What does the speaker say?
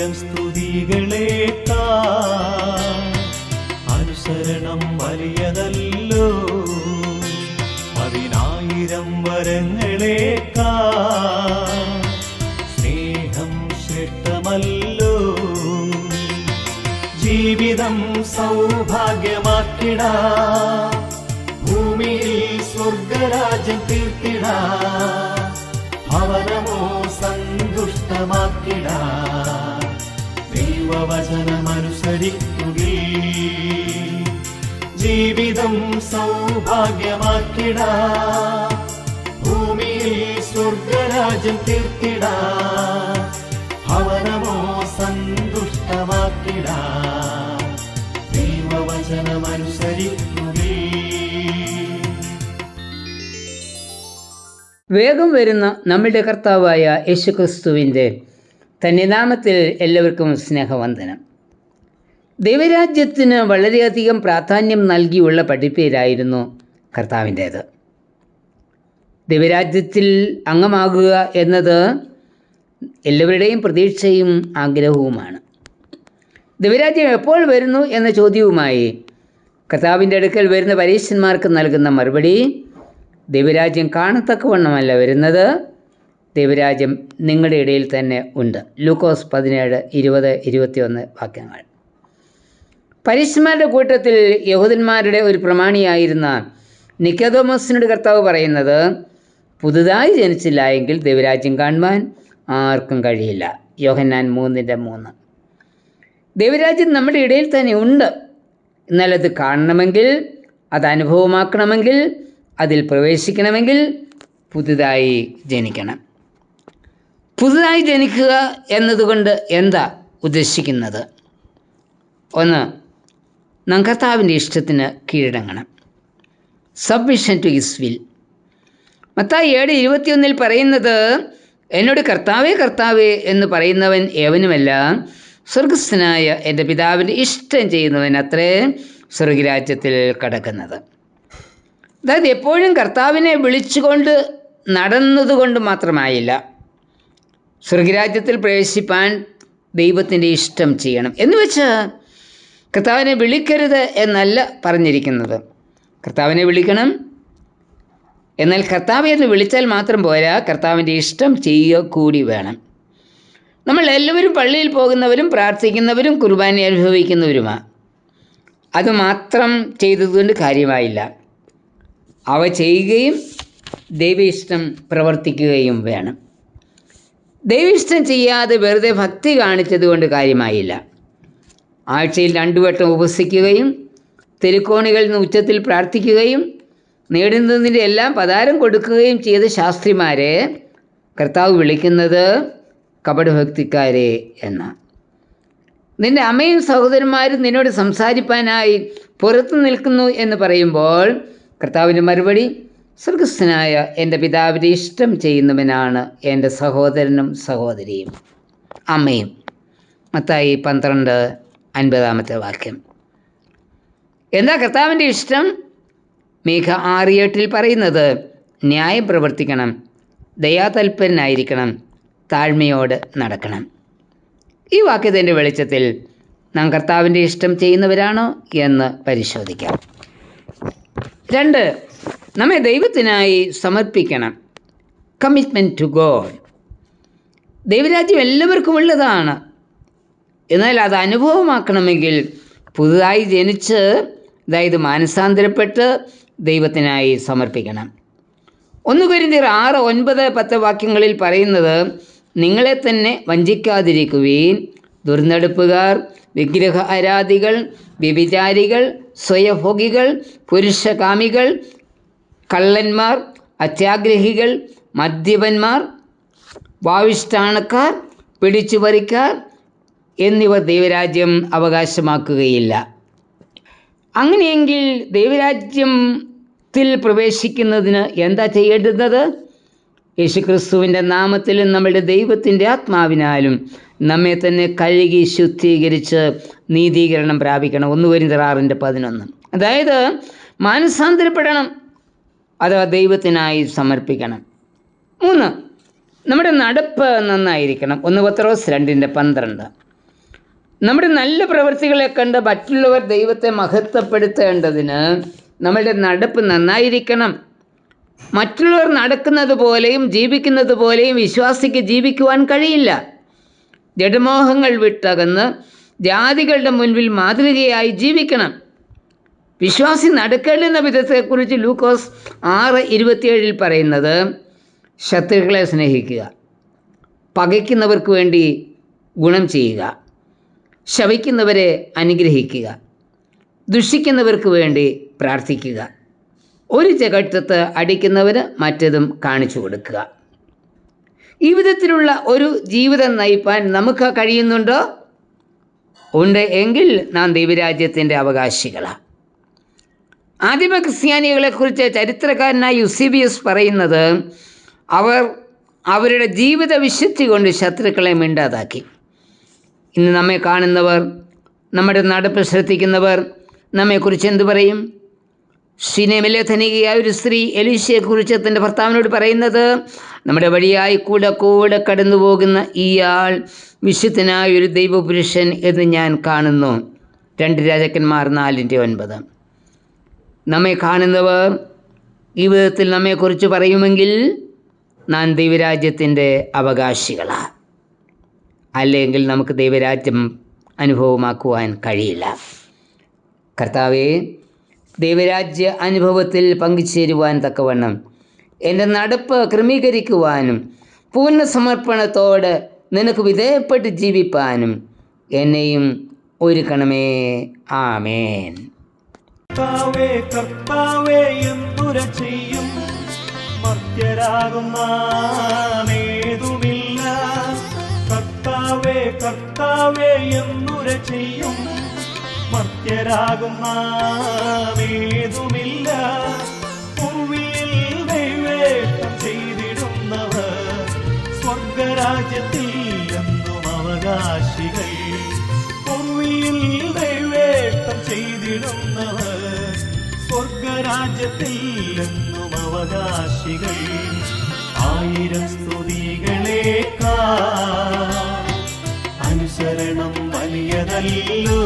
1000 സ്തുതികളേക്കാ അനുസരണം വലിയതല്ലോ. 10,000 വരങ്ങളേക്കാ സ്നേഹം ശ്രേഷ്ഠമല്ലോ. ജീവിതം സൗഭാഗ്യമാക്കിടാ, ഭൂമിയിൽ സ്വർഗരാജ്യം തീർത്തിടാ, ഭവനമോ സന്തുഷ്ടമാക്കിടാ, ദൈവവചനമനുസരിക്കുകേ. ജീവിതം സൗഭാഗ്യമാക്കിടാ, ഭൂമിയിൽ സ്വർഗരാജ്യം തീർത്തിടാ, ഭവനമോ സന്തുഷ്ടമാക്കിടാ, ദൈവവചനമനുസരിക്കുകേ. വേഗം വരുന്ന നമ്മുടെ കർത്താവായ യേശുക്രിസ്തുവിൻ്റെ തന്നെ നാമത്തിൽ എല്ലാവർക്കും സ്നേഹവന്ദനം. ദൈവരാജ്യത്തിന് വളരെയധികം പ്രാധാന്യം നൽകിയുള്ള പഠിപ്പേരായിരുന്നു കർത്താവിൻ്റേത്. ദൈവരാജ്യത്തിൽ അംഗമാകുക എന്നത് എല്ലാവരുടെയും പ്രതീക്ഷയും ആഗ്രഹവുമാണ്. ദൈവരാജ്യം എപ്പോൾ വരുന്നു എന്ന ചോദ്യവുമായി കർത്താവിൻ്റെ അടുക്കൽ വരുന്ന പരീശന്മാർക്ക് നൽകുന്ന മറുപടി, ദൈവരാജ്യം കാണത്തക്കവണ്ണമല്ല വരുന്നത്, ദൈവരാജ്യം നിങ്ങളുടെ ഇടയിൽ തന്നെ ഉണ്ട്. ലൂക്കോസ് 17:20-21 വാക്യങ്ങൾ. പരീശന്മാരുടെ കൂട്ടത്തിൽ യഹൂദന്മാരുടെ ഒരു പ്രമാണിയായിരുന്ന നിക്കോദെമോസിനോട് കർത്താവ് പറയുന്നത്, പുതുതായി ജനിച്ചില്ല എങ്കിൽ ദൈവരാജ്യം കാണുവാൻ ആർക്കും കഴിയില്ല. യോഹന്നാൻ 3:3. ദൈവരാജ്യം നമ്മുടെ ഇടയിൽ തന്നെ ഉണ്ട്. എന്നാൽ അത് കാണണമെങ്കിൽ, അത് അനുഭവമാക്കണമെങ്കിൽ, അതിൽ പ്രവേശിക്കണമെങ്കിൽ പുതുതായി ജനിക്കണം. പുതുതായി ജനിക്കുക എന്നതുകൊണ്ട് എന്താ ഉദ്ദേശിക്കുന്നത്? ഒന്ന്, നാം കർത്താവിൻ്റെ ഇഷ്ടത്തിന് കീഴടങ്ങണം. Submission to his will. Mathai 7:21 പറയുന്നത്, എന്നോട് കർത്താവേ കർത്താവേ എന്ന് പറയുന്നവൻ ഏവനുമല്ല, സ്വർഗസ്ഥനായ എൻ്റെ പിതാവിൻ്റെ ഇഷ്ടം ചെയ്യുന്നവൻ അത്രേ സ്വർഗരാജ്യത്തിൽ കടക്കുന്നത്. അതായത് എപ്പോഴും കർത്താവിനെ വിളിച്ചുകൊണ്ട് നടന്നതുകൊണ്ട് മാത്രമായില്ല സ്വർഗരാജ്യത്തിൽ പ്രവേശിപ്പാൻ ദൈവത്തിൻ്റെ ഇഷ്ടം ചെയ്യണം. എന്ന് വെച്ച് കർത്താവിനെ വിളിക്കരുത് എന്നല്ല പറഞ്ഞിരിക്കുന്നത്. കർത്താവിനെ വിളിക്കണം. എന്നാൽ കർത്താവെ എന്ന് വിളിച്ചാൽ മാത്രം പോരാ, കർത്താവിൻ്റെ ഇഷ്ടം ചെയ്യുക കൂടി വേണം. നമ്മൾ എല്ലാവരും പള്ളിയിൽ പോകുന്നവരും പ്രാർത്ഥിക്കുന്നവരും കുർബാന അനുഭവിക്കുന്നവരുമാണ്. അതുമാത്രം ചെയ്തതുകൊണ്ട് കാര്യമായില്ല. അവ ചെയ്യുകയും ദൈവ ഇഷ്ടം പ്രവർത്തിക്കുകയും വേണം. ദൈവ ഇഷ്ടം ചെയ്യാതെ വെറുതെ ഭക്തി കാണിച്ചത് കൊണ്ട് കാര്യമായില്ല. ആഴ്ചയിൽ 2 വട്ടം ഉപവസിക്കുകയും തെരുക്കോണികളിൽ നിന്ന് ഉച്ചത്തിൽ പ്രാർത്ഥിക്കുകയും നേടുന്നതിൻ്റെ എല്ലാം പതാരം കൊടുക്കുകയും ചെയ്ത ശാസ്ത്രിമാരെ കർത്താവ് വിളിക്കുന്നത് കപടഭക്തിക്കാരെ എന്നാണ്. നിൻ്റെ അമ്മയും സഹോദരന്മാരും നിന്നോട് സംസാരിപ്പാനായി പുറത്തു നിൽക്കുന്നു എന്ന് പറയുമ്പോൾ കർത്താവിൻ്റെ മറുപടി, സ്വർഗസ്ഥനായ എൻ്റെ പിതാവിൻ്റെ ഇഷ്ടം ചെയ്യുന്നവനാണ് എൻ്റെ സഹോദരനും സഹോദരിയും അമ്മയും. മത്തായി 12:50 വാക്യം. എന്താ കർത്താവിൻ്റെ ഇഷ്ടം? മീഖ 6:8 പറയുന്നത്, ന്യായം പ്രവർത്തിക്കണം, ദയാതൽപരനായിരിക്കണം, താഴ്മയോട് നടക്കണം. ഈ വാക്യത്തിൻ്റെ വെളിച്ചത്തിൽ നാം കർത്താവിൻ്റെ ഇഷ്ടം ചെയ്യുന്നവരാണോ എന്ന് പരിശോധിക്കാം. 2, നമ്മെ ദൈവത്തിനായി സമർപ്പിക്കണം. Commitment to God. ദൈവരാജ്യം എല്ലാവർക്കും ഉള്ളതാണ്. എന്നാൽ അത് അനുഭവമാക്കണമെങ്കിൽ പുതുതായി ജനിച്ച്, അതായത് മാനസാന്തരപ്പെട്ട് ദൈവത്തിനായി സമർപ്പിക്കണം. 1 കൊരിന്ത്യർ 6, 9, 10 വാക്യങ്ങളിൽ പറയുന്നത്, നിങ്ങളെ തന്നെ വഞ്ചിക്കാതിരിക്കുവീൻ. ദുർനടപ്പുകാർ, വിഗ്രഹ ആരാധികൾ, വ്യഭിചാരികൾ, സ്വയഭോഗികൾ, പുരുഷകാമികൾ, കള്ളന്മാർ, അത്യാഗ്രഹികൾ, മദ്യപന്മാർ, വാവിഷ്ഠാണക്കാർ, പിടിച്ചുപറിക്കാർ എന്നിവർ ദൈവരാജ്യം അവകാശമാക്കുകയില്ല. അങ്ങനെയെങ്കിൽ ദൈവരാജ്യത്തിൽ പ്രവേശിക്കുന്നതിന് എന്താ ചെയ്യേണ്ടുന്നത്? യേശുക്രിസ്തുവിൻ്റെ നാമത്തിലും നമ്മുടെ ദൈവത്തിൻ്റെ ആത്മാവിനാലും നമ്മെ തന്നെ കഴുകി ശുദ്ധീകരിച്ച് നീതീകരണം പ്രാപിക്കണം. 1 കൊരിന്ത്യർ 6:11. അതായത് മാനസാന്തരപ്പെടണം, അഥവാ ദൈവത്തിനായി സമർപ്പിക്കണം. 3, നമ്മുടെ നടപ്പ് നന്നായിരിക്കണം. 1 പത്രോസ് 2:12. നമ്മുടെ നല്ല പ്രവൃത്തികളെ കണ്ട് മറ്റുള്ളവർ ദൈവത്തെ മഹത്വപ്പെടുത്തേണ്ടതിന് നമ്മളുടെ നടപ്പ് നന്നായിരിക്കണം. മറ്റുള്ളവർ നടക്കുന്നത് പോലെയും ജീവിക്കുന്നത് പോലെയും വിശ്വാസിക്ക് ജീവിക്കുവാൻ കഴിയില്ല. ജഡമോഹങ്ങൾ വിട്ടകന്ന് ജാതികളുടെ മുൻപിൽ മാതൃകയായി ജീവിക്കണം. വിശ്വാസി നടക്കേണ്ടുന്ന വിധത്തെക്കുറിച്ച് ലൂക്കോസ് 6:27 പറയുന്നത്, ശത്രുക്കളെ സ്നേഹിക്കുക, പകയ്ക്കുന്നവർക്ക് വേണ്ടി ഗുണം ചെയ്യുക, ശപിക്കുന്നവരെ അനുഗ്രഹിക്കുക, ദുഷിക്കുന്നവർക്ക് വേണ്ടി പ്രാർത്ഥിക്കുക, ഒരു ചകട്ടത്ത് അടിക്കുന്നവന് മറ്റതും കാണിച്ചു കൊടുക്കുക. ഈ വിധത്തിലുള്ള ഒരു ജീവിതം നയിപ്പാൻ നമുക്ക് കഴിയുന്നുണ്ടോ? ഉണ്ട് എങ്കിൽ നാം ദൈവരാജ്യത്തിൻ്റെ അവകാശികളാണ്. ആദിമ ക്രിസ്ത്യാനികളെക്കുറിച്ച് ചരിത്രകാരനായ യുസേബിയസ് പറയുന്നത്, അവർ അവരുടെ ജീവിത വിശുദ്ധി കൊണ്ട് ശത്രുക്കളെ മിണ്ടാതാക്കി. ഇന്ന് നമ്മെ കാണുന്നവർ, നമ്മുടെ നടപ്പ് ശ്രദ്ധിക്കുന്നവർ നമ്മെക്കുറിച്ച് എന്തു പറയും? ശൂനേമിലെ ധനികയായ ഒരു സ്ത്രീ എലീശയെക്കുറിച്ച് തൻ്റെ ഭർത്താവിനോട് പറയുന്നത്, നമ്മുടെ വഴിയായി കൂടെ കടന്നു പോകുന്ന ഇയാൾ വിശുദ്ധനായ ഒരു ദൈവപുരുഷൻ എന്ന് ഞാൻ കാണുന്നു. 2 രാജാക്കന്മാർ 4:9. നമ്മെ കാണുന്നവർ ഈ വിധത്തിൽ നമ്മെക്കുറിച്ച് പറയുമെങ്കിൽ നാം ദൈവരാജ്യത്തിൻ്റെ അവകാശികളാണ്. അല്ലെങ്കിൽ നമുക്ക് ദൈവരാജ്യം അനുഭവമാക്കുവാൻ കഴിയില്ല. കർത്താവേ, ദൈവരാജ്യ അനുഭവത്തിൽ പങ്കുചേരുവാൻ തക്കവണ്ണം എൻ്റെ നടപ്പ് ക്രമീകരിക്കുവാനും പൂർണ്ണ സമർപ്പണത്തോടെ നിനക്ക് വിധേയപ്പെട്ട് ജീവിപ്പാനും എന്നെയും ഒരുക്കണമേ. ആമേൻ. കർത്താവേ എന്തുര ചെയ്യും, മർത്യരാകും നാമേതുമില്ല. കർത്താവേ എന്തുര ചെയ്യും, മർത്യരാകും നാമേതുമില്ല. ഭൂമിയിൽ ദൈവേഷ്ടം ചെയ്തിടുന്നവർ സ്വർഗരാജ്യത്തിൽ എന്നും അവകാശികൾ. ഭൂമിയിൽ ദൈവേഷ്ടം ചെയ്തിടുന്നവർ സ്വർഗരാജ്യത്തിൽ എന്നും അവകാശികൾ. 1000 സ്തുതികളേക്കാൾ അനുസരണം വലിയതല്ലോ.